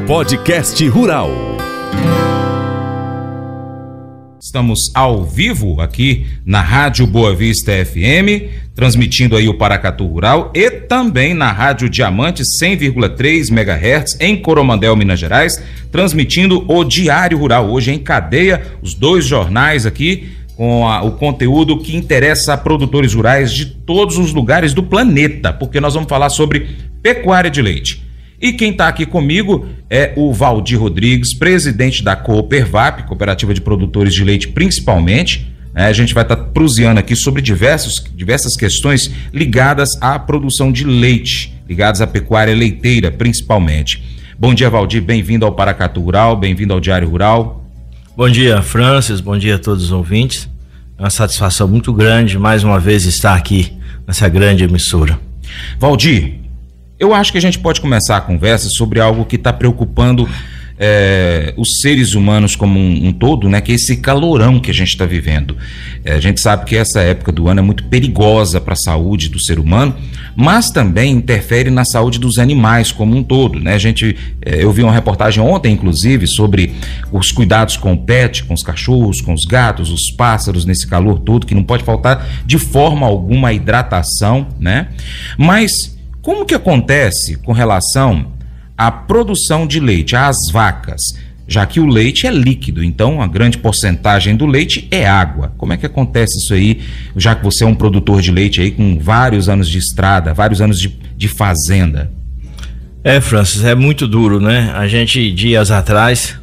Podcast Rural. Estamos ao vivo aqui na Rádio Boa Vista FM, transmitindo aí o Paracatu Rural e também na Rádio Diamante 100,3 MHz em Coromandel, Minas Gerais, transmitindo o Diário Rural, hoje em cadeia, os dois jornais aqui com o conteúdo que interessa a produtores rurais de todos os lugares do planeta, porque nós vamos falar sobre pecuária de leite. E quem está aqui comigo é o Valdir Rodrigues, presidente da Coopervap, Cooperativa de Produtores de Leite principalmente. A gente vai estar prusiando aqui sobre diversas questões ligadas à produção de leite, ligadas à pecuária leiteira principalmente. Bom dia, Valdir, bem-vindo ao Paracatu Rural, bem-vindo ao Diário Rural. Bom dia, Francis, bom dia a todos os ouvintes. É uma satisfação muito grande mais uma vez estar aqui nessa grande emissora. Valdir, eu acho que a gente pode começar a conversa sobre algo que está preocupando os seres humanos como um todo, né? Que é esse calorão que a gente está vivendo. A gente sabe que essa época do ano é muito perigosa para a saúde do ser humano, mas também interfere na saúde dos animais como um todo, né? Eu vi uma reportagem ontem, inclusive, sobre os cuidados com o pet, com os cachorros, com os gatos, os pássaros nesse calor todo, que não pode faltar de forma alguma a hidratação, né? Mas como que acontece com relação à produção de leite, às vacas? Já que o leite é líquido, então a grande porcentagem do leite é água. Como é que acontece isso aí, já que você é um produtor de leite aí com vários anos de estrada, vários anos de fazenda? Francis, é muito duro, né? A gente, dias atrás,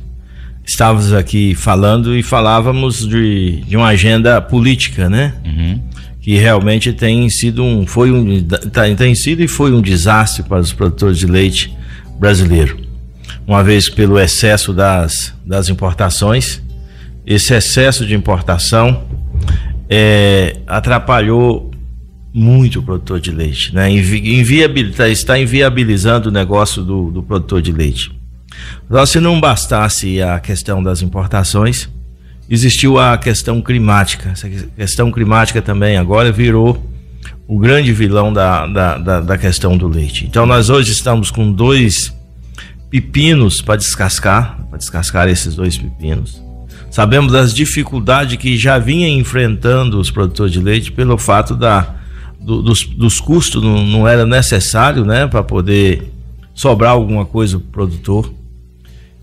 estávamos aqui falando e falávamos de uma agenda política, né? Uhum. Que realmente tem sido e foi um desastre para os produtores de leite brasileiros. Uma vez pelo excesso das importações, esse excesso de importação atrapalhou muito o produtor de leite, né? Está inviabilizando o negócio do produtor de leite. Então, se não bastasse a questão das importações, existiu a questão climática. Essa questão climática também agora virou o grande vilão da questão do leite. Então nós hoje estamos com 2 pepinos para descascar esses 2 pepinos. Sabemos das dificuldades que já vinha enfrentando os produtores de leite pelo fato dos custos, não era necessário, né, para poder sobrar alguma coisa para o produtor.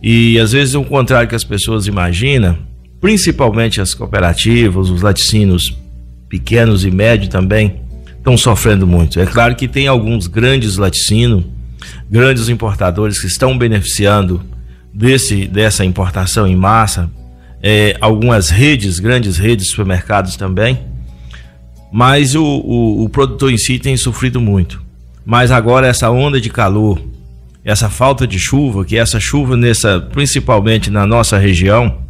E às vezes o contrário que as pessoas imaginam, principalmente as cooperativas, os laticínios pequenos e médios também estão sofrendo muito. É claro que tem alguns grandes laticínios, grandes importadores que estão beneficiando dessa importação em massa, algumas grandes redes de supermercados também, mas o produtor em si tem sofrido muito. Mas agora essa onda de calor, essa falta de chuva, principalmente na nossa região,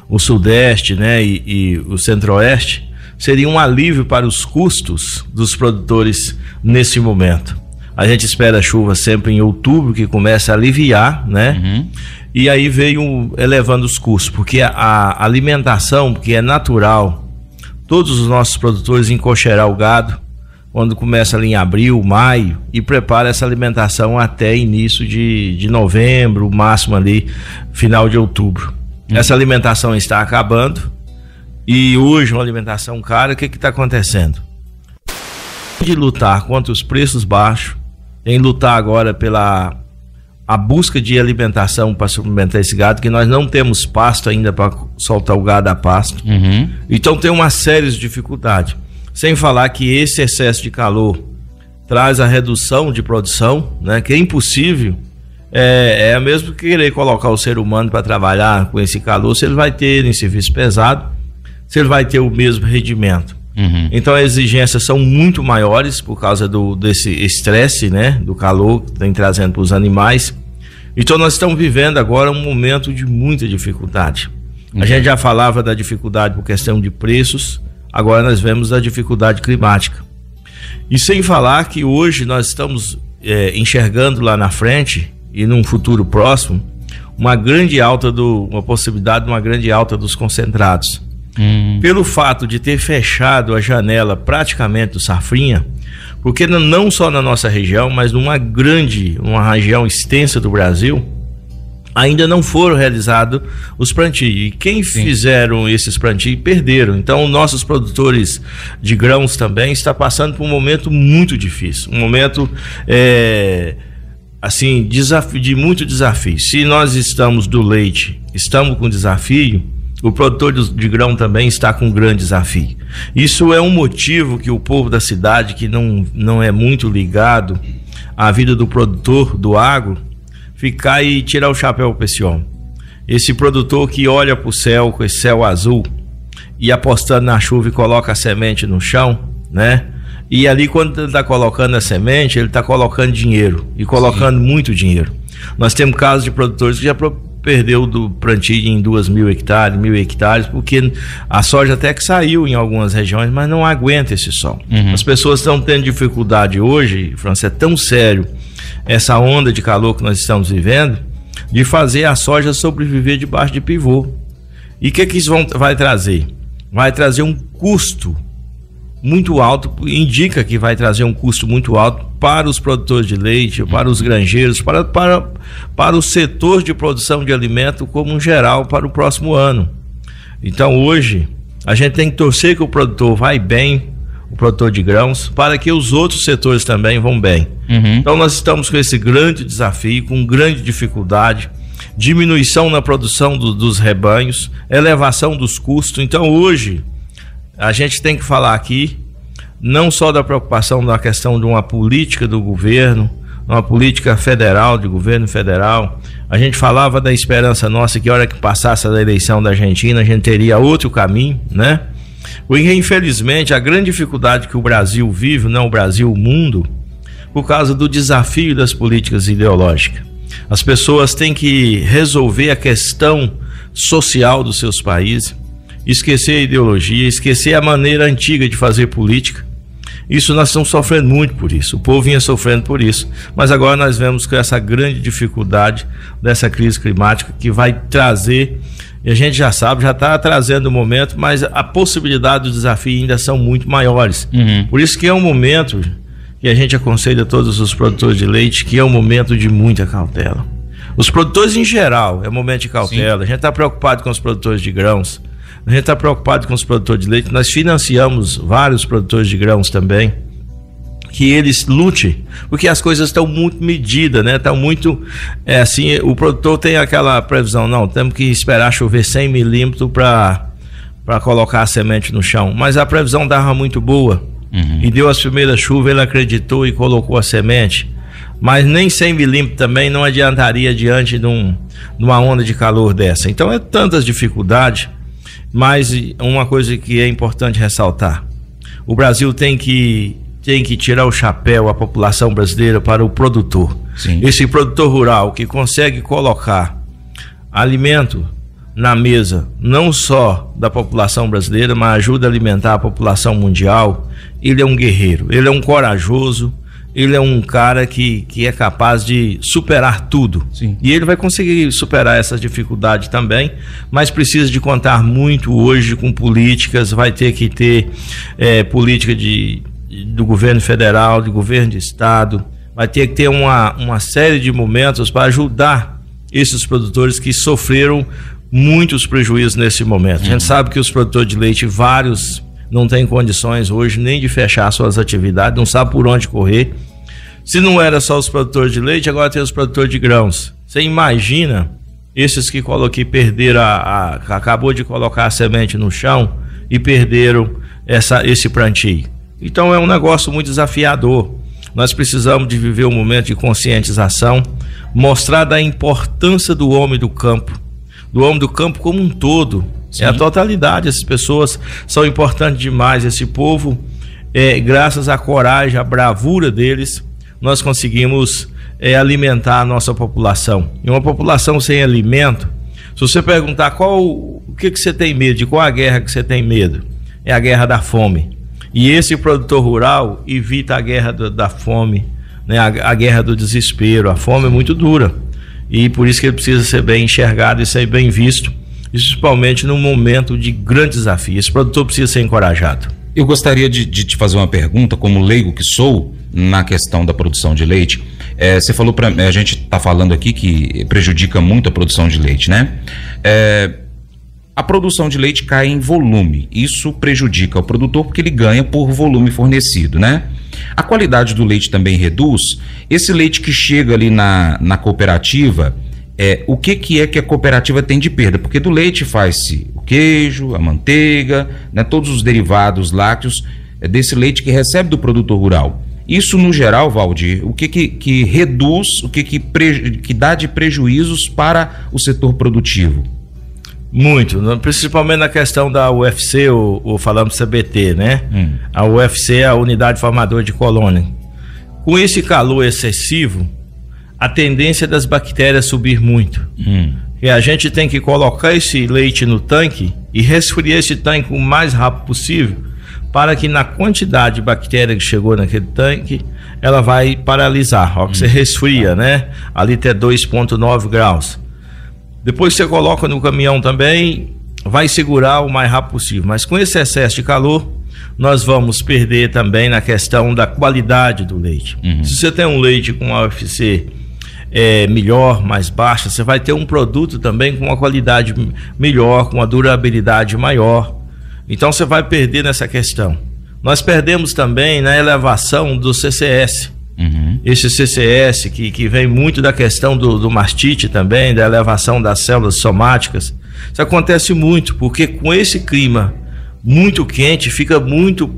o Sudeste, né, e o Centro-Oeste, seria um alívio para os custos dos produtores nesse momento. A gente espera a chuva sempre em outubro, que começa a aliviar, né? Uhum. E aí veio elevando os custos, porque a alimentação, que é natural, todos os nossos produtores encoxerar o gado, quando começa ali em abril, maio, e prepara essa alimentação até início de novembro, máximo ali, final de outubro. Essa alimentação está acabando e hoje uma alimentação cara, o que está acontecendo? De lutar contra os preços baixos, em lutar agora pela busca de alimentação para suplementar esse gado, que nós não temos pasto ainda para soltar o gado a pasto. Uhum. Então tem uma série de dificuldades. Sem falar que esse excesso de calor traz a redução de produção, né, que é impossível. É mesmo querer colocar o ser humano para trabalhar com esse calor, se ele vai ter em serviço pesado, se ele vai ter o mesmo rendimento. Uhum. Então as exigências são muito maiores por causa desse estresse, né, do calor que tem trazendo para os animais. Então nós estamos vivendo agora um momento de muita dificuldade. Uhum. A gente já falava da dificuldade por questão de preços, agora nós vemos a dificuldade climática. E sem falar que hoje nós estamos enxergando lá na frente e num futuro próximo uma possibilidade de uma grande alta dos concentrados. Pelo fato de ter fechado a janela praticamente do safrinha, porque não só na nossa região, mas uma região extensa do Brasil, ainda não foram realizados os plantios. E quem fizeram esses plantios perderam. Então, nossos produtores de grãos também estão passando por um momento muito difícil. Um momento, assim, de muito desafio. Se nós estamos do leite, estamos com desafio, o produtor de grão também está com um grande desafio. Isso é um motivo que o povo da cidade, que não é muito ligado à vida do produtor do agro, ficar e tirar o chapéu para esse homem. Esse produtor que olha para o céu, com esse céu azul, e apostando na chuva e coloca a semente no chão, né? E ali, quando ele está colocando a semente, ele está colocando dinheiro, e colocando muito dinheiro. Nós temos casos de produtores que já perdeu do plantio em 2.000 hectares, 1.000 hectares, porque a soja até que saiu em algumas regiões, mas não aguenta esse sol. As pessoas estão tendo dificuldade hoje, França, é tão sério essa onda de calor que nós estamos vivendo, de fazer a soja sobreviver debaixo de pivô. E o que isso vai trazer? Vai trazer um custo muito alto, indica que vai trazer um custo muito alto para os produtores de leite, para os granjeiros, para o setor de produção de alimento como um geral para o próximo ano. Então hoje a gente tem que torcer que o produtor vai bem, o produtor de grãos, para que os outros setores também vão bem. Então nós estamos com esse grande desafio, com grande dificuldade, diminuição na produção dos rebanhos, elevação dos custos. Então hoje a gente tem que falar aqui não só da preocupação da questão de uma política do governo, uma política federal, de governo federal. A gente falava da esperança nossa que a hora que passasse a eleição da Argentina a gente teria outro caminho, né? Porque infelizmente a grande dificuldade que o Brasil vive, não o Brasil, o mundo, por causa do desafio das políticas ideológicas. As pessoas têm que resolver a questão social dos seus países, esquecer a ideologia, esquecer a maneira antiga de fazer política. Isso nós estamos sofrendo muito por isso, o povo vinha sofrendo por isso, mas agora nós vemos com essa grande dificuldade dessa crise climática que vai trazer, e a gente já sabe, já está trazendo o momento, mas a possibilidade do desafio ainda são muito maiores. Por isso que é um momento que a gente aconselha a todos os produtores de leite, que é um momento de muita cautela. Os produtores em geral, é um momento de cautela. A gente está preocupado com os produtores de grãos, a gente está preocupado com os produtores de leite. Nós financiamos vários produtores de grãos também, que eles lutem, porque as coisas estão muito medidas, né? Estão muito, assim, o produtor tem aquela previsão, não, temos que esperar chover 100 milímetros para colocar a semente no chão, mas a previsão estava muito boa, e deu as primeiras chuvas, ele acreditou e colocou a semente, mas nem 100 milímetros também não adiantaria diante de uma onda de calor dessa. Então é tantas dificuldades. Mas uma coisa que é importante ressaltar: o Brasil tem que tirar o chapéu, a população brasileira, para o produtor. Esse produtor rural que consegue colocar alimento na mesa, não só da população brasileira, mas ajuda a alimentar a população mundial. Ele é um guerreiro, ele é um corajoso, ele é um cara que é capaz de superar tudo. E ele vai conseguir superar essas dificuldades também, mas precisa de contar muito hoje com políticas, vai ter que ter política do governo federal, do governo de estado, vai ter que ter uma série de momentos para ajudar esses produtores que sofreram muitos prejuízos nesse momento. A gente sabe que os produtores de leite, vários, não têm condições hoje nem de fechar suas atividades, não sabe por onde correr. Se não era só os produtores de leite, agora tem os produtores de grãos. Você imagina esses que perderam acabou de colocar a semente no chão e perderam esse plantio. Então é um negócio muito desafiador. Nós precisamos de viver um momento de conscientização, mostrar da importância do homem do campo como um todo. É a totalidade. Essas pessoas são importantes demais. Esse povo, graças à coragem, à bravura deles, nós conseguimos alimentar a nossa população. E uma população sem alimento, se você perguntar o que você tem medo, de qual a guerra que você tem medo, é a guerra da fome. E esse produtor rural evita a guerra da fome, né? A guerra do desespero. A fome é muito dura e por isso que ele precisa ser bem enxergado e ser bem visto, principalmente num momento de grande desafio. Esse produtor precisa ser encorajado. Eu gostaria de te fazer uma pergunta, como leigo que sou, na questão da produção de leite. Você falou a gente está falando aqui que prejudica muito a produção de leite, né? A produção de leite cai em volume, isso prejudica o produtor porque ele ganha por volume fornecido, né? A qualidade do leite também reduz. Esse leite que chega ali na cooperativa, o que é que a cooperativa tem de perda? Porque do leite faz-se o queijo, a manteiga, né, todos os derivados lácteos desse leite que recebe do produtor rural. Isso no geral, Valdir, o que reduz, o que dá de prejuízos para o setor produtivo? Muito, principalmente na questão da UFC, ou falamos CBT, né? A UFC é a Unidade Formadora de Colônia. Com esse calor excessivo, a tendência das bactérias subir muito. E a gente tem que colocar esse leite no tanque e resfriar esse tanque o mais rápido possível, para que na quantidade de bactéria que chegou naquele tanque, ela vai paralisar. Ó, que você resfria, né? Ali até 2,9 graus. Depois você coloca no caminhão também, vai segurar o mais rápido possível. Mas com esse excesso de calor, nós vamos perder também na questão da qualidade do leite. Se você tem um leite com a UFC melhor, mais baixa, você vai ter um produto também com uma qualidade melhor, com uma durabilidade maior. Então você vai perder nessa questão. Nós perdemos também na elevação do CCS. Esse CCS que vem muito da questão do mastite também, da elevação das células somáticas. Isso acontece muito, porque com esse clima muito quente, fica muito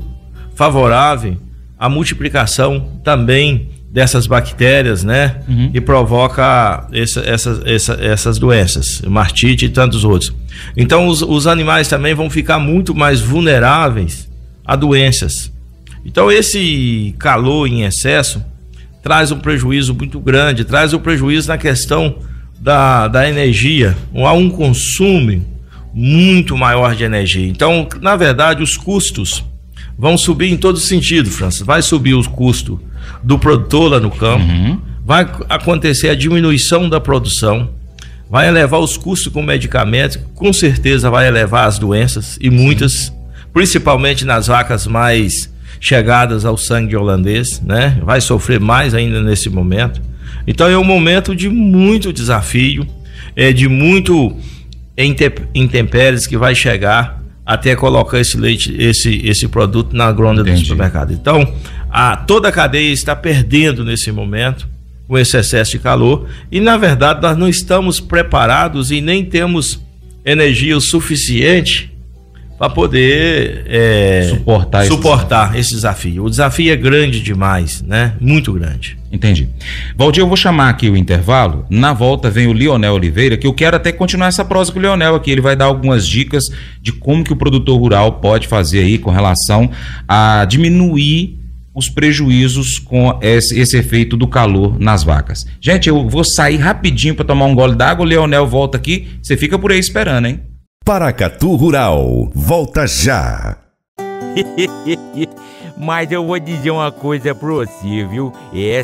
favorável a multiplicação também dessas bactérias, né? E provoca essas doenças, mastite e tantos outros. Então os animais também vão ficar muito mais vulneráveis a doenças. Então esse calor em excesso traz um prejuízo muito grande, traz um prejuízo na questão da energia. Há um consumo muito maior de energia. Então, na verdade, os custos vão subir em todo sentido, Francis. Vai subir o custo do produtor lá no campo, vai acontecer a diminuição da produção, vai elevar os custos com medicamentos, com certeza vai elevar as doenças, e muitas, principalmente nas vacas mais chegadas ao sangue holandês, né? Vai sofrer mais ainda nesse momento. Então é um momento de muito desafio, de muito intempéries que vai chegar até colocar esse leite, esse produto na gôndola do supermercado. Então toda a cadeia está perdendo nesse momento com esse excesso de calor, e na verdade nós não estamos preparados e nem temos energia o suficiente para poder suportar esse desafio. O desafio é grande demais, né? Muito grande. Entendi. Valdir, eu vou chamar aqui o intervalo. Na volta vem o Leonel Oliveira, que eu quero até continuar essa prosa com o Leonel aqui. Ele vai dar algumas dicas de como que o produtor rural pode fazer aí com relação a diminuir os prejuízos com esse efeito do calor nas vacas. Gente, eu vou sair rapidinho para tomar um gole d'água. O Leonel volta aqui. Você fica por aí esperando, hein? Paracatu Rural, volta já. Mas eu vou dizer uma coisa pra você, viu?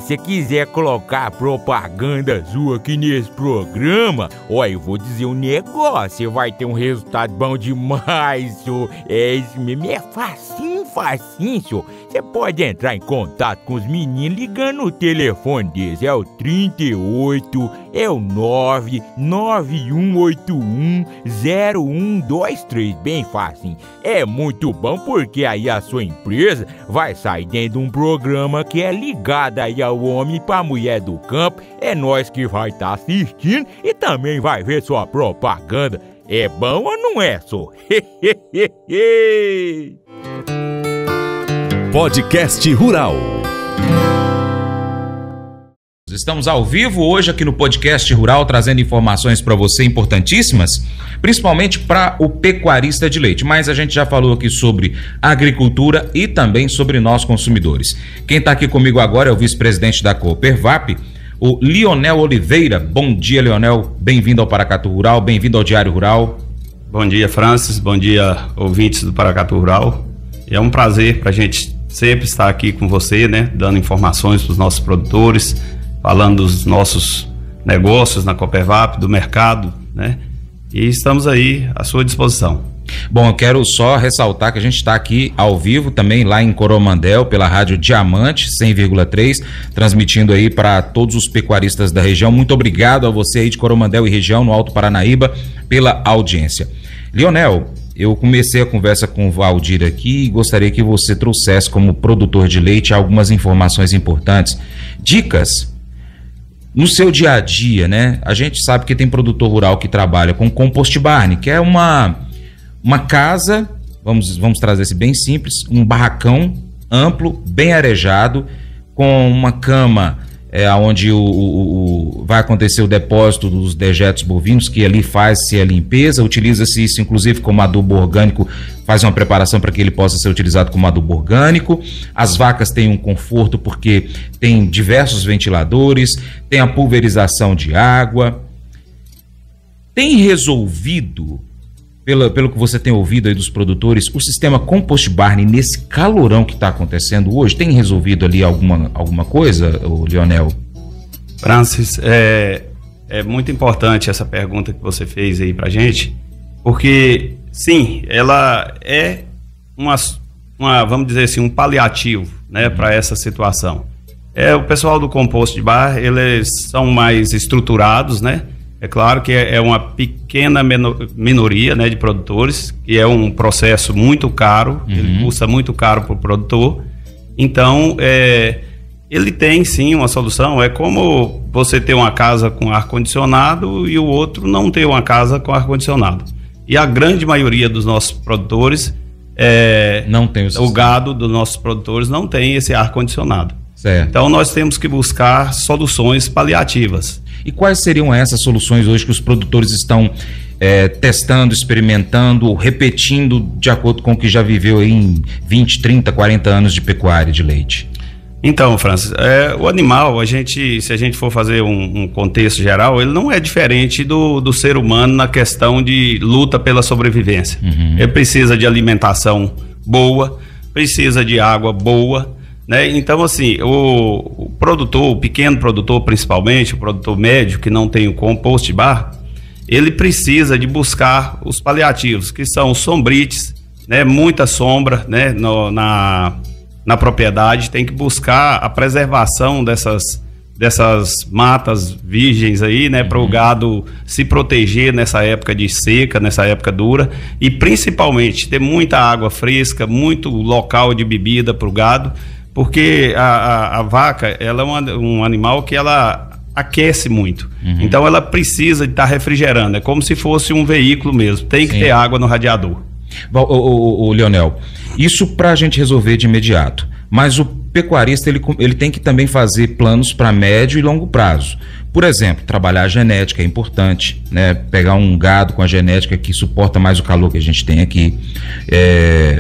Se quiser colocar propaganda sua aqui nesse programa, olha, eu vou dizer um negócio, você vai ter um resultado bom demais, senhor. Isso mesmo, é facinho, senhor. Você pode entrar em contato com os meninos ligando no telefone deles, é o 38, é o 991810123, bem facinho. É muito bom porque aí a sua empresa vai sair dentro de um programa que é ligado aí ao homem para a mulher do campo. É nós que vai estar assistindo e também vai ver sua propaganda. É bom ou não é, só? Podcast Rural. Estamos ao vivo hoje aqui no Podcast Rural, trazendo informações para você importantíssimas, principalmente para o pecuarista de leite. Mas a gente já falou aqui sobre agricultura e também sobre nós consumidores. Quem está aqui comigo agora é o vice-presidente da Coopervap, o Leonel Oliveira. Bom dia, Leonel. Bem-vindo ao Paracatu Rural, bem-vindo ao Diário Rural. Bom dia, Francis. Bom dia, ouvintes do Paracatu Rural. É um prazer para a gente sempre estar aqui com você, né? Dando informações para os nossos produtores, falando dos nossos negócios na Coopervap, do mercado, né? E estamos aí à sua disposição. Bom, eu quero só ressaltar que a gente está aqui ao vivo também lá em Coromandel pela Rádio Diamante 100,3, transmitindo aí para todos os pecuaristas da região. Muito obrigado a você aí de Coromandel e região, no Alto Paranaíba, pela audiência. Leonel, eu comecei a conversa com o Valdir aqui e gostaria que você trouxesse, como produtor de leite, algumas informações importantes, dicas no seu dia a dia, né? A gente sabe que tem produtor rural que trabalha com compost barn, que é uma casa, vamos trazer esse bem simples, um barracão amplo, bem arejado, com uma cama onde vai acontecer o depósito dos dejetos bovinos, que ali faz-se a limpeza, utiliza-se isso inclusive como adubo orgânico, faz uma preparação para que ele possa ser utilizado como adubo orgânico. As vacas têm um conforto porque tem diversos ventiladores, tem a pulverização de água. Tem resolvido, pelo que você tem ouvido aí dos produtores, o sistema compost barn nesse calorão que está acontecendo hoje, tem resolvido ali alguma coisa, Leonel? Francis, é muito importante essa pergunta que você fez aí pra gente, porque sim, ela é vamos dizer assim, um paliativo, né, para essa situação. O pessoal do compost barn, eles são mais estruturados, né? É claro que é uma pequena minoria, né, de produtores, que é um processo muito caro, ele custa muito caro para o produtor. Então, ele tem sim uma solução. É como você ter uma casa com ar-condicionado e o outro não ter uma casa com ar-condicionado. E a grande maioria dos nossos produtores, não tem o gado dos nossos produtores não tem esse ar-condicionado. Certo. Então, nós temos que buscar soluções paliativas. E quais seriam essas soluções hoje que os produtores estão testando, experimentando, repetindo de acordo com o que já viveu aí em 20, 30, 40 anos de pecuária de leite? Então, Francis, o animal, se a gente for fazer um contexto geral, ele não é diferente do ser humano na questão de luta pela sobrevivência. Ele precisa de alimentação boa, precisa de água boa, né? Então, assim, o produtor, o pequeno produtor principalmente, o produtor médio que não tem o compost barn, ele precisa de buscar os paliativos, que são os sombrites, né? Muita sombra, né? Na propriedade, tem que buscar a preservação dessas matas virgens aí, né? Para o gado se proteger nessa época de seca, nessa época dura, e principalmente ter muita água fresca, muito local de bebida para o gado, porque a vaca, ela é um animal que ela aquece muito. Então ela precisa de estar refrigerando, é como se fosse um veículo mesmo, tem que ter água no radiador. O Leonel, isso para a gente resolver de imediato, mas o pecuarista ele tem que também fazer planos para médio e longo prazo. Por exemplo, trabalhar a genética é importante, né? Pegar um gado com a genética que suporta mais o calor que a gente tem aqui,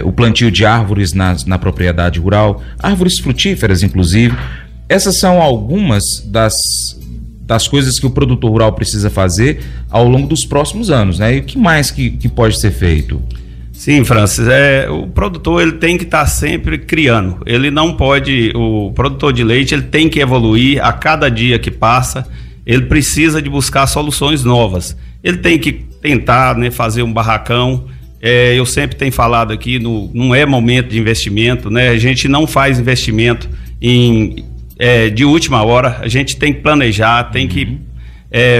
o plantio de árvores na propriedade rural, árvores frutíferas inclusive. Essas são algumas das coisas que o produtor rural precisa fazer ao longo dos próximos anos, né? E o que mais que pode ser feito? Sim, Francis, o produtor ele tem que estar sempre criando, ele não pode, o produtor de leite ele tem que evoluir a cada dia que passa, ele precisa de buscar soluções novas, ele tem que tentar, né, fazer um barracão. Eu sempre tenho falado aqui, não é momento de investimento, né? A gente não faz investimento de última hora, a gente tem que planejar, tem que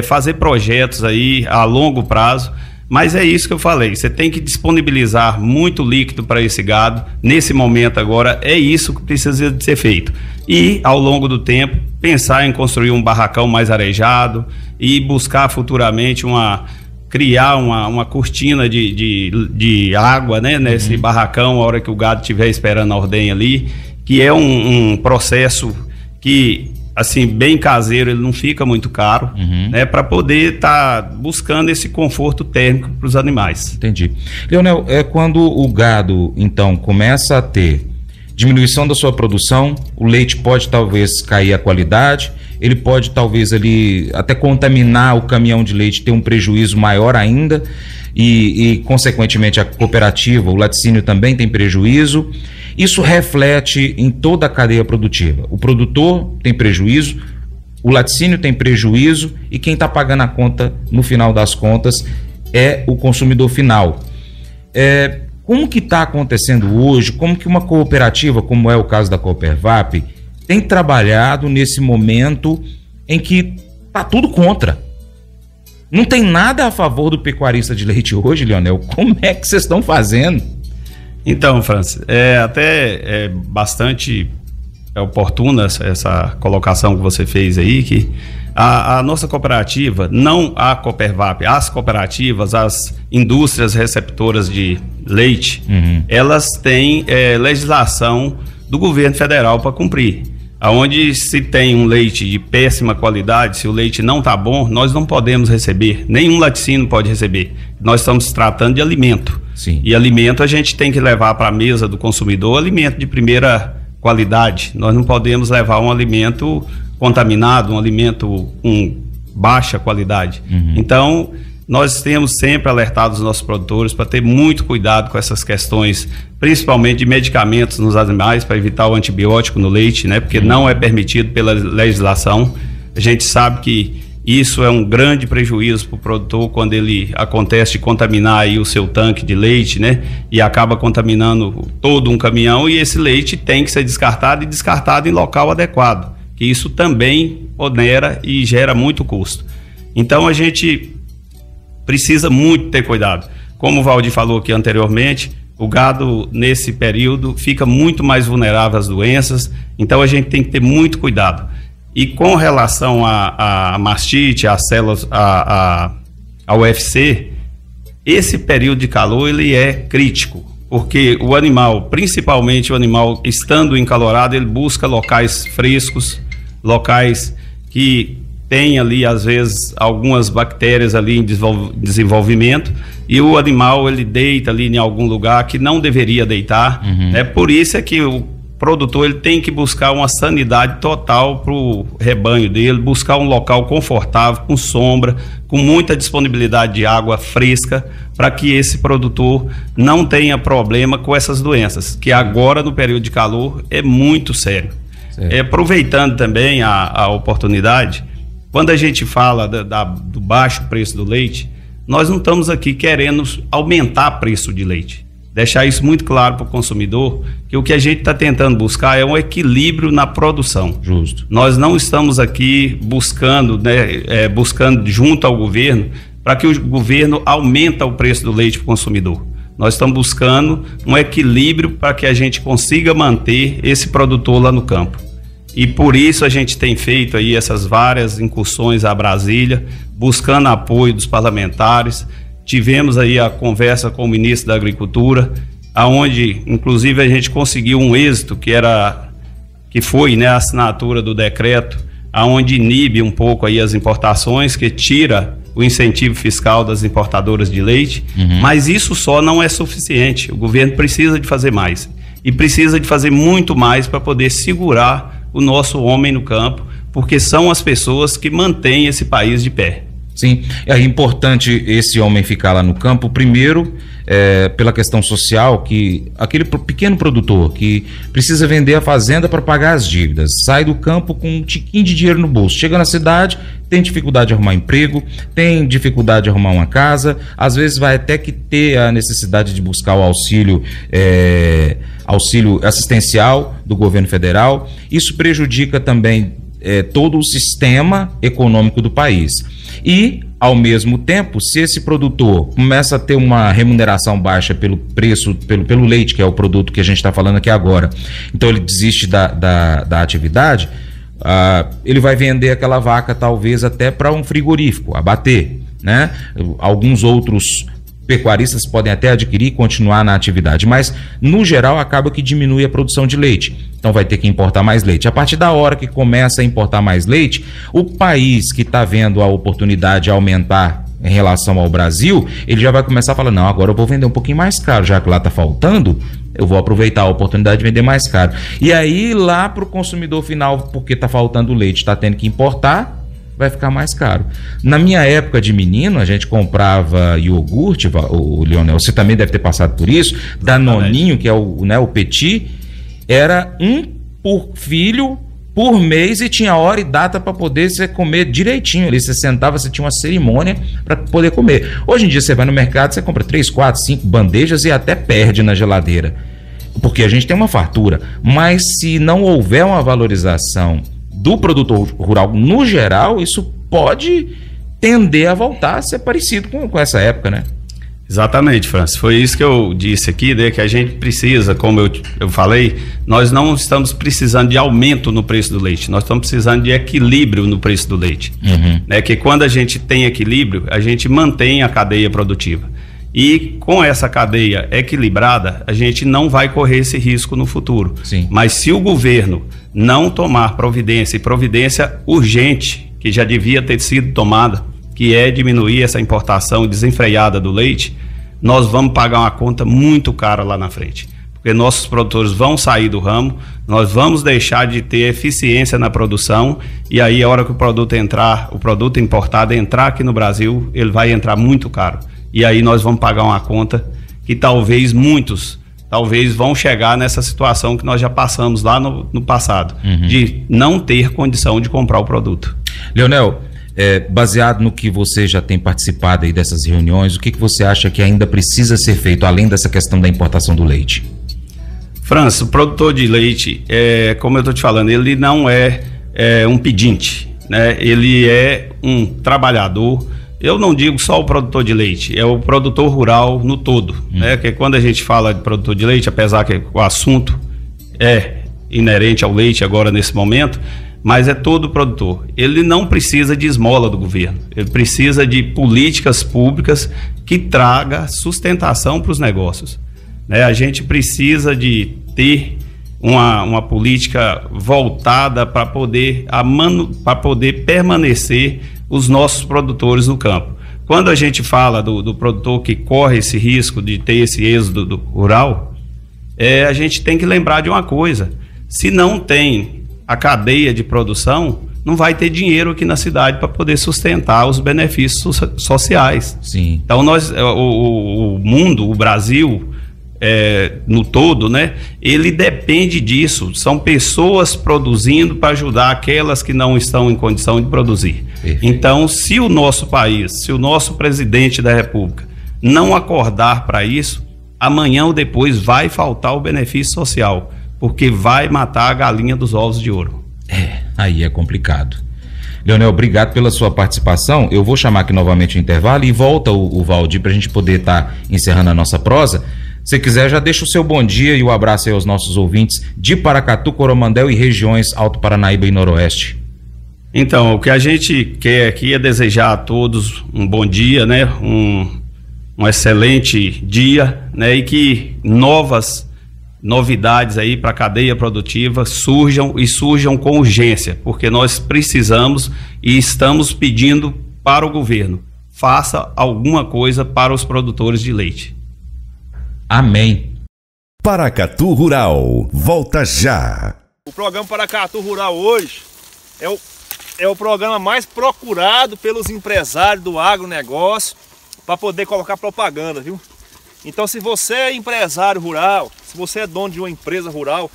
fazer projetos aí a longo prazo. Mas é isso que eu falei, você tem que disponibilizar muito líquido para esse gado, nesse momento agora, é isso que precisa de ser feito. E, ao longo do tempo, pensar em construir um barracão mais arejado e buscar futuramente criar uma cortina de água, né, nesse barracão, a hora que o gado estiver esperando a ordenha ali, que é um processo que, assim, bem caseiro, ele não fica muito caro, né, para poder estar buscando esse conforto térmico para os animais. Entendi. Leonel, quando o gado, então, começa a ter diminuição da sua produção, o leite pode talvez cair a qualidade, ele pode talvez ali até contaminar o caminhão de leite, ter um prejuízo maior ainda, e consequentemente a cooperativa, o laticínio também tem prejuízo. Isso reflete em toda a cadeia produtiva. O produtor tem prejuízo, o laticínio tem prejuízo e quem está pagando a conta, no final das contas, é o consumidor final. Como que está acontecendo hoje? Como que uma cooperativa, como é o caso da Copervap, tem trabalhado nesse momento em que está tudo contra? Não tem nada a favor do pecuarista de leite hoje, Leonel. Como é que vocês estão fazendo? Então, Francis, até bastante oportuna essa colocação que você fez aí, que a nossa cooperativa, não a Copervap, as cooperativas, as indústrias receptoras de leite, elas têm legislação do governo federal para cumprir. Onde se tem um leite de péssima qualidade, se o leite não está bom, nós não podemos receber, nenhum laticínio pode receber. Nós estamos tratando de alimento. Sim. E alimento a gente tem que levar para a mesa do consumidor alimento de primeira qualidade. Nós não podemos levar um alimento contaminado, um alimento com baixa qualidade. Então, nós temos sempre alertado os nossos produtores para ter muito cuidado com essas questões, principalmente de medicamentos nos animais, para evitar o antibiótico no leite, né? Porque não é permitido pela legislação. A gente sabe que isso é um grande prejuízo para o produtor quando ele acontece de contaminar aí o seu tanque de leite, né? E acaba contaminando todo um caminhão, e esse leite tem que ser descartado e descartado em local adequado, que isso também onera e gera muito custo. Então a gente precisa muito ter cuidado. Como o Valdir falou aqui anteriormente, o gado nesse período fica muito mais vulnerável às doenças, então a gente tem que ter muito cuidado. E com relação à mastite, às células, ao UFC, esse período de calor ele é crítico, porque o animal, principalmente o animal estando encalorado, ele busca locais frescos, locais que tem ali, às vezes, algumas bactérias ali em desenvolvimento, e o animal, ele deita ali em algum lugar que não deveria deitar. Por isso é que o produtor ele tem que buscar uma sanidade total para o rebanho dele, buscar um local confortável, com sombra, com muita disponibilidade de água fresca, para que esse produtor não tenha problema com essas doenças, que agora, no período de calor, é muito sério. Aproveitando também a oportunidade, quando a gente fala do baixo preço do leite, nós não estamos aqui querendo aumentar o preço de leite. Deixar isso muito claro para o consumidor, que o que a gente está tentando buscar é um equilíbrio na produção. Justo. Nós não estamos aqui buscando, buscando junto ao governo, para que o governo aumente o preço do leite para o consumidor. Nós estamos buscando um equilíbrio para que a gente consiga manter esse produtor lá no campo. E por isso a gente tem feito aí essas várias incursões a Brasília, buscando apoio dos parlamentares. Tivemos aí a conversa com o ministro da Agricultura, aonde inclusive a gente conseguiu um êxito que foi a assinatura do decreto, aonde inibe um pouco aí as importações, que tira o incentivo fiscal das importadoras de leite. Mas isso só não é suficiente. O governo precisa de fazer mais, e precisa de fazer muito mais para poder segurar o nosso homem no campo, porque são as pessoas que mantêm esse país de pé. Sim, é importante esse homem ficar lá no campo, primeiro, pela questão social, que aquele pequeno produtor que precisa vender a fazenda para pagar as dívidas, sai do campo com um tiquinho de dinheiro no bolso, chega na cidade, tem dificuldade de arrumar emprego, tem dificuldade de arrumar uma casa, às vezes vai até que ter a necessidade de buscar o auxílio assistencial do governo federal. Isso prejudica também todo o sistema econômico do país. E, ao mesmo tempo, se esse produtor começa a ter uma remuneração baixa pelo preço, pelo leite, que é o produto que a gente está falando aqui agora, então ele desiste da atividade, ele vai vender aquela vaca talvez até para um frigorífico, abater, né? Alguns outros pecuaristas podem até adquirir e continuar na atividade, mas no geral acaba que diminui a produção de leite, então vai ter que importar mais leite. A partir da hora que começa a importar mais leite, o país que está vendo a oportunidade de aumentar em relação ao Brasil, ele já vai começar a falar, não, agora eu vou vender um pouquinho mais caro, já que lá está faltando, eu vou aproveitar a oportunidade de vender mais caro. E aí lá para o consumidor final, porque está faltando leite, está tendo que importar, vai ficar mais caro. Na minha época de menino, a gente comprava iogurte, o Leonel, você também deve ter passado por isso, Danoninho, que é o Petit, era um por filho por mês e tinha hora e data para poder você comer direitinho ali. Você sentava, você tinha uma cerimônia para poder comer. Hoje em dia você vai no mercado, você compra 3, 4, 5 bandejas e até perde na geladeira, porque a gente tem uma fartura. Mas se não houver uma valorização do produtor rural no geral, isso pode tender a voltar a ser parecido com essa época, né? Exatamente, Francis. Foi isso que eu disse aqui, né, que a gente precisa, como eu falei, nós não estamos precisando de aumento no preço do leite, nós estamos precisando de equilíbrio no preço do leite. Né, que quando a gente tem equilíbrio, a gente mantém a cadeia produtiva. E com essa cadeia equilibrada, a gente não vai correr esse risco no futuro. Sim. Mas se o governo não tomar providência, e providência urgente, que já devia ter sido tomada, que é diminuir essa importação desenfreada do leite, nós vamos pagar uma conta muito cara lá na frente. Porque nossos produtores vão sair do ramo, nós vamos deixar de ter eficiência na produção, e aí a hora que o produto entrar, o produto importado entrar aqui no Brasil, ele vai entrar muito caro. E aí nós vamos pagar uma conta que talvez muitos vão chegar nessa situação que nós já passamos lá no passado, de não ter condição de comprar o produto. Leonel, baseado no que você já tem participado aí dessas reuniões, o que você acha que ainda precisa ser feito, além dessa questão da importação do leite? França, o produtor de leite, como eu estou te falando, ele não é um pedinte, né? Ele é um trabalhador. Eu não digo só o produtor de leite, é o produtor rural no todo, né? Porque quando a gente fala de produtor de leite, apesar que o assunto é inerente ao leite agora nesse momento, mas é todo produtor. Ele não precisa de esmola do governo, ele precisa de políticas públicas que traga sustentação para os negócios, né? A gente precisa de ter uma política voltada para poder permanecer os nossos produtores no campo. Quando a gente fala do produtor que corre esse risco de ter esse êxodo rural, a gente tem que lembrar de uma coisa: se não tem a cadeia de produção, não vai ter dinheiro aqui na cidade para poder sustentar os benefícios sociais. Sim. Então o mundo, o Brasil no todo, né, ele depende disso. São pessoas produzindo para ajudar aquelas que não estão em condição de produzir. Perfeito. Então, se o nosso país, se o nosso presidente da República não acordar para isso, amanhã ou depois vai faltar o benefício social, porque vai matar a galinha dos ovos de ouro. Aí é complicado. Leonel, obrigado pela sua participação. Eu vou chamar aqui novamente o intervalo e volta o Valdir para a gente poder estar encerrando a nossa prosa. Se quiser, já deixa o seu bom dia e o abraço aí aos nossos ouvintes de Paracatu, Coromandel e regiões Alto Paranaíba e Noroeste. Então, o que a gente quer aqui é desejar a todos um bom dia, né? Um excelente dia, né? E que novidades aí para a cadeia produtiva surjam com urgência, porque nós precisamos e estamos pedindo para o governo: faça alguma coisa para os produtores de leite. Amém. Paracatu Rural, volta já. O programa Paracatu Rural hoje é o programa mais procurado pelos empresários do agronegócio para poder colocar propaganda, viu? Então, se você é empresário rural, se você é dono de uma empresa rural,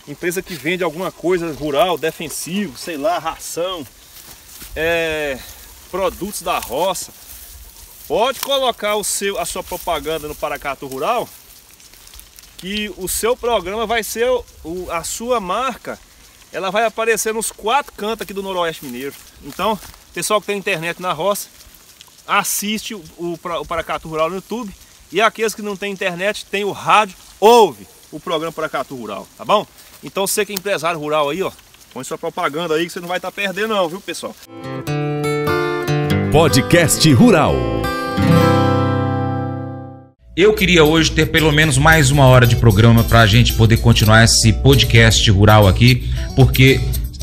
empresa que vende alguma coisa rural, defensivo, sei lá, ração, produtos da roça, pode colocar a sua propaganda no Paracatu Rural, que o seu programa vai ser, a sua marca, ela vai aparecer nos 4 cantos aqui do Noroeste Mineiro. Então, pessoal que tem internet na roça, assiste o Paracatu Rural no YouTube, e aqueles que não tem internet, tem o rádio, ouve o programa Paracatu Rural, tá bom? Então, você que é empresário rural aí, ó, põe sua propaganda aí que você não vai estar perdendo não, viu, pessoal? Podcast Rural. Eu queria hoje ter pelo menos mais 1 hora de programa para a gente poder continuar esse podcast rural aqui, porque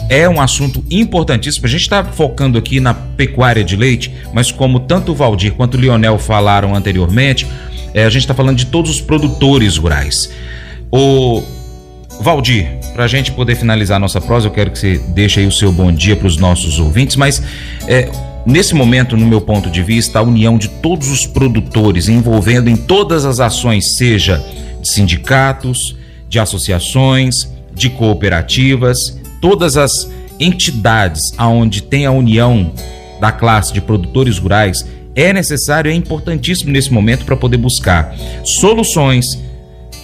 é um assunto importantíssimo. A gente está focando aqui na pecuária de leite, mas como tanto o Valdir quanto o Leonel falaram anteriormente, a gente está falando de todos os produtores rurais. O Valdir, para a gente poder finalizar a nossa prosa, eu quero que você deixe aí o seu bom dia para os nossos ouvintes, mas nesse momento, no meu ponto de vista, a união de todos os produtores envolvendo em todas as ações, seja de sindicatos, de associações, de cooperativas, todas as entidades aonde tem a união da classe de produtores rurais, é necessário, é importantíssimo nesse momento para poder buscar soluções,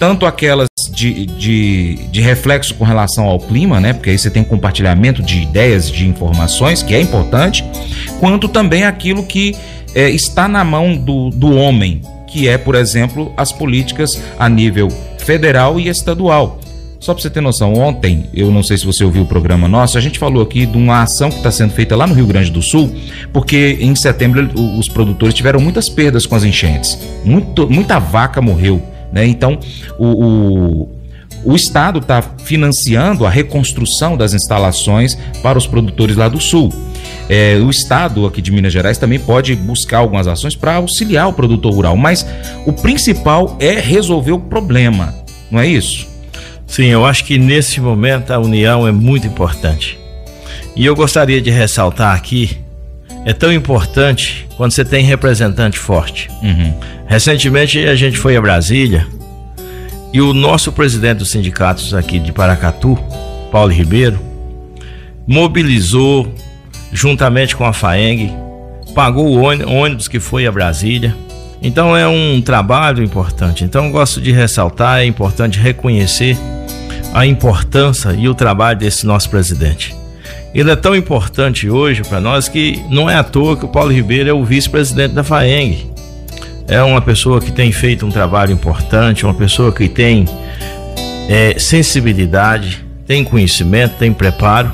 tanto aquelas de reflexo com relação ao clima, né? Porque aí você tem compartilhamento de ideias, de informações, que é importante, quanto também aquilo que está na mão do homem, que é, por exemplo, as políticas a nível federal e estadual. Só para você ter noção, ontem, eu não sei se você ouviu o programa nosso, a gente falou aqui de uma ação que está sendo feita lá no Rio Grande do Sul, porque em setembro os produtores tiveram muitas perdas com as enchentes, muita vaca morreu, né? Então, o Estado está financiando a reconstrução das instalações para os produtores lá do Sul. O Estado aqui de Minas Gerais também pode buscar algumas ações para auxiliar o produtor rural, mas o principal é resolver o problema, não é isso? Sim, eu acho que nesse momento a união é muito importante. E eu gostaria de ressaltar aqui, é tão importante quando você tem representante forte. Recentemente a gente foi a Brasília e o nosso presidente dos sindicatos aqui de Paracatu, Paulo Ribeiro, mobilizou juntamente com a FAENG, pagou o ônibus que foi a Brasília. Então é um trabalho importante. Então eu gosto de ressaltar, é importante reconhecer a importância e o trabalho desse nosso presidente. Ele é tão importante hoje para nós que não é à toa que o Paulo Ribeiro é o vice-presidente da FAENG. É uma pessoa que tem feito um trabalho importante, uma pessoa que tem sensibilidade, tem conhecimento, tem preparo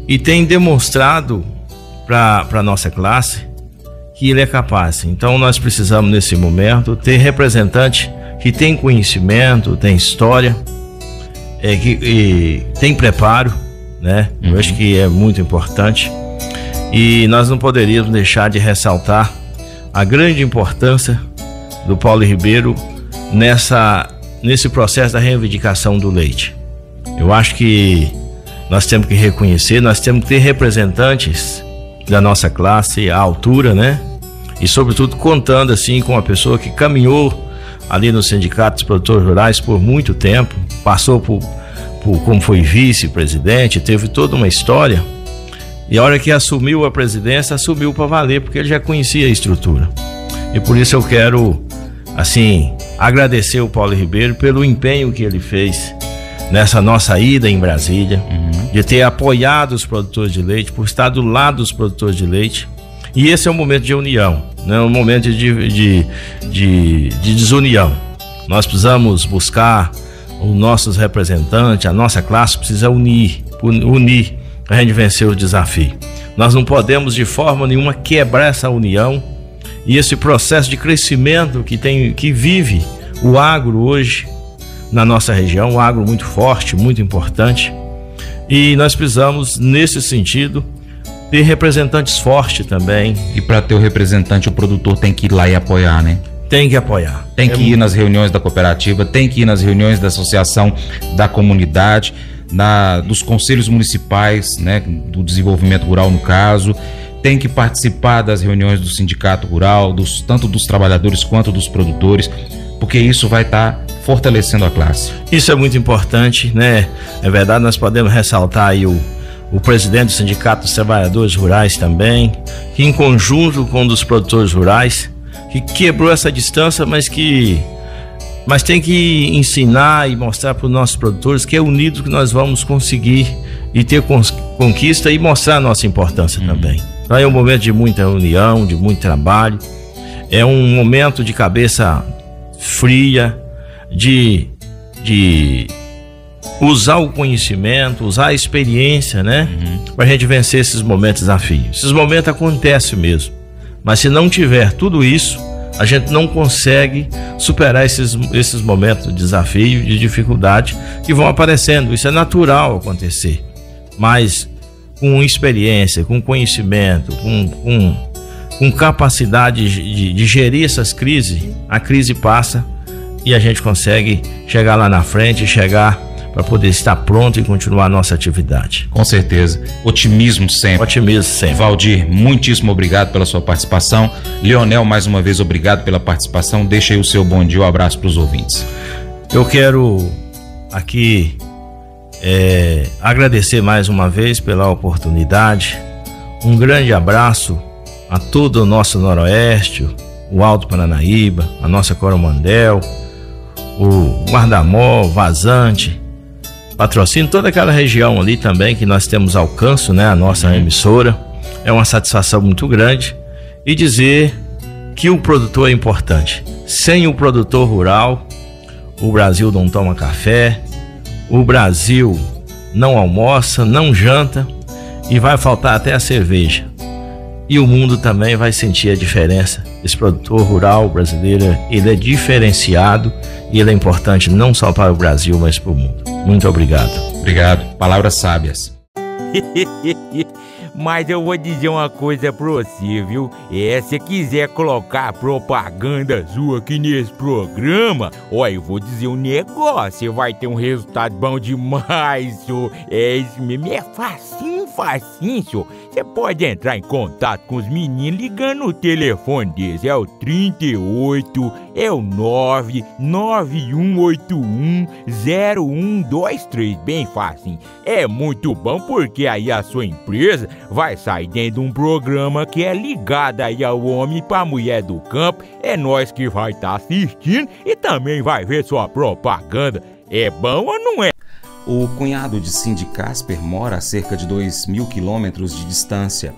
e tem demonstrado para a nossa classe que ele é capaz. Então nós precisamos nesse momento ter representante que tem conhecimento, tem história, que tem preparo, né? Eu acho que é muito importante e nós não poderíamos deixar de ressaltar a grande importância do Paulo Ribeiro nesse processo da reivindicação do leite. Eu acho que nós temos que reconhecer, nós temos que ter representantes da nossa classe à altura, né? E sobretudo contando assim com uma pessoa que caminhou ali no Sindicato dos Produtores Rurais por muito tempo, passou por como foi vice-presidente, teve toda uma história, e a hora que assumiu a presidência, assumiu para valer, porque ele já conhecia a estrutura. E por isso eu quero, assim, agradecer o Paulo Ribeiro pelo empenho que ele fez nessa nossa ida em Brasília, de ter apoiado os produtores de leite, por estar do lado dos produtores de leite. E esse é um momento de união, não é um momento de desunião. Nós precisamos buscar os nossos representantes, a nossa classe precisa unir a gente vencer o desafio. Nós não podemos de forma nenhuma quebrar essa união e esse processo de crescimento que vive o agro hoje na nossa região, um agro muito forte, muito importante. E nós precisamos, nesse sentido, ter representantes fortes também. E para ter o representante, o produtor tem que ir lá e apoiar, né? Tem que apoiar. Tem que ir nas reuniões da cooperativa, tem que ir nas reuniões da associação da comunidade, dos conselhos municipais, né, do desenvolvimento rural no caso, tem que participar das reuniões do sindicato rural, tanto dos trabalhadores quanto dos produtores, porque isso vai estar fortalecendo a classe. Isso é muito importante, né? É verdade, nós podemos ressaltar aí o presidente do Sindicato dos Trabalhadores Rurais também, que em conjunto com um dos produtores rurais, que quebrou essa distância, mas tem que ensinar e mostrar para os nossos produtores que é unido que nós vamos conseguir e ter conquista e mostrar a nossa importância também. Então é um momento de muita união, de muito trabalho, é um momento de cabeça fria, de usar o conhecimento, usar a experiência, né? Para a gente vencer esses momentos de desafio. Esses momentos acontecem mesmo, mas se não tiver tudo isso, a gente não consegue superar esses momentos de desafio, de dificuldade que vão aparecendo. Isso é natural acontecer, mas com experiência, com conhecimento, com capacidade de gerir essas crises, a crise passa e a gente consegue chegar lá na frente, para poder estar pronto e continuar a nossa atividade. Com certeza. Otimismo sempre. Otimismo sempre. Valdir, muitíssimo obrigado pela sua participação. Leonel, mais uma vez, obrigado pela participação. Deixa aí o seu bom dia, um abraço para os ouvintes. Eu quero aqui Agradecer mais uma vez pela oportunidade. Um grande abraço a todo o nosso Noroeste, o Alto Paranaíba, a nossa Coromandel, o Guardamó, Vazante, Patrocínio, toda aquela região ali também que nós temos alcance, né? A nossa emissora. É uma satisfação muito grande. E dizer que o produtor é importante. Sem o produtor rural, o Brasil não toma café, o Brasil não almoça, não janta e vai faltar até a cerveja. E o mundo também vai sentir a diferença. Esse produtor rural brasileiro, ele é diferenciado e ele é importante não só para o Brasil, mas para o mundo. Muito obrigado. Obrigado. Palavras sábias. Mas eu vou dizer uma coisa pra você, viu? Se quiser colocar propaganda sua aqui nesse programa, eu vou dizer um negócio, você vai ter um resultado bom demais, senhor. Isso mesmo, é facinho, senhor. Você pode entrar em contato com os meninos ligando o telefone deles, é o 38, é o 991810123, bem facinho. É muito bom porque aí a sua empresa vai sair dentro de um programa que é ligado aí ao homem pra mulher do campo. É nós que vai estar assistindo e também vai ver sua propaganda. É bom ou não é? O cunhado de Cindy Casper mora a cerca de 2.000 quilômetros de distância.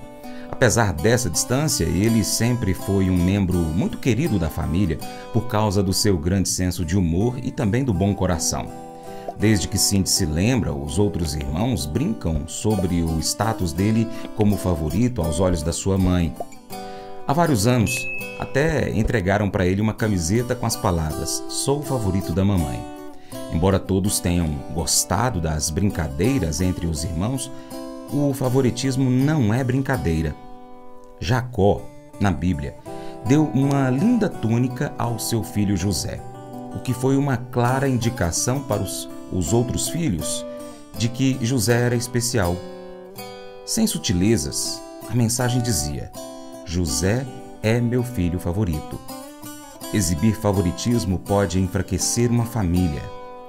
Apesar dessa distância, ele sempre foi um membro muito querido da família por causa do seu grande senso de humor e também do bom coração. Desde que Cindy se lembra, os outros irmãos brincam sobre o status dele como favorito aos olhos da sua mãe. Há vários anos, até entregaram para ele uma camiseta com as palavras "Sou o favorito da mamãe". Embora todos tenham gostado das brincadeiras entre os irmãos, o favoritismo não é brincadeira. Jacó, na Bíblia, deu uma linda túnica ao seu filho José, o que foi uma clara indicação para os outros filhos de que José era especial. Sem sutilezas, a mensagem dizia: José é meu filho favorito. Exibir favoritismo pode enfraquecer uma família.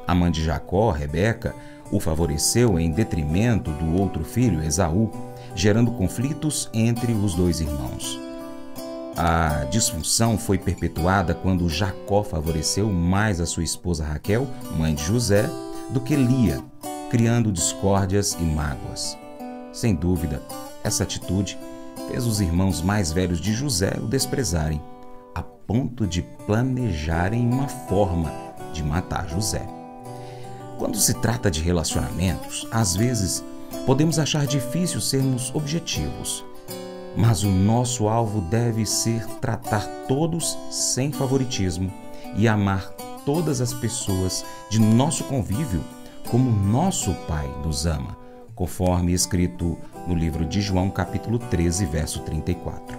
A mãe de Jacó, Rebeca, o favoreceu em detrimento do outro filho, Esaú, gerando conflitos entre os dois irmãos. A disfunção foi perpetuada quando Jacó favoreceu mais a sua esposa Raquel, mãe de José, do que Lia, criando discórdias e mágoas. Sem dúvida, essa atitude fez os irmãos mais velhos de José o desprezarem, a ponto de planejarem uma forma de matar José. Quando se trata de relacionamentos, às vezes podemos achar difícil sermos objetivos, mas o nosso alvo deve ser tratar todos sem favoritismo e amar todas as pessoas de nosso convívio como nosso Pai nos ama, conforme escrito no livro de João, capítulo 13, verso 34.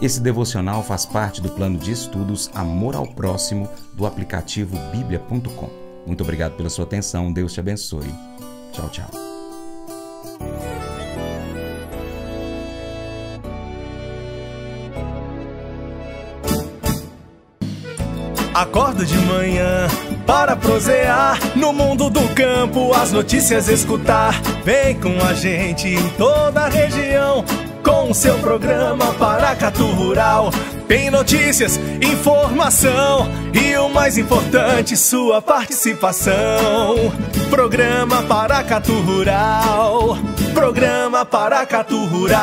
Esse devocional faz parte do plano de estudos Amor ao Próximo do aplicativo biblia.com. Muito obrigado pela sua atenção. Deus te abençoe. Tchau, tchau. Acordo de manhã para prosear no mundo do campo, as notícias escutar. Vem com a gente em toda a região com o seu programa Paracatu Rural. Tem notícias, informação e o mais importante, sua participação. Programa Paracatu Rural. Programa Paracatu Rural.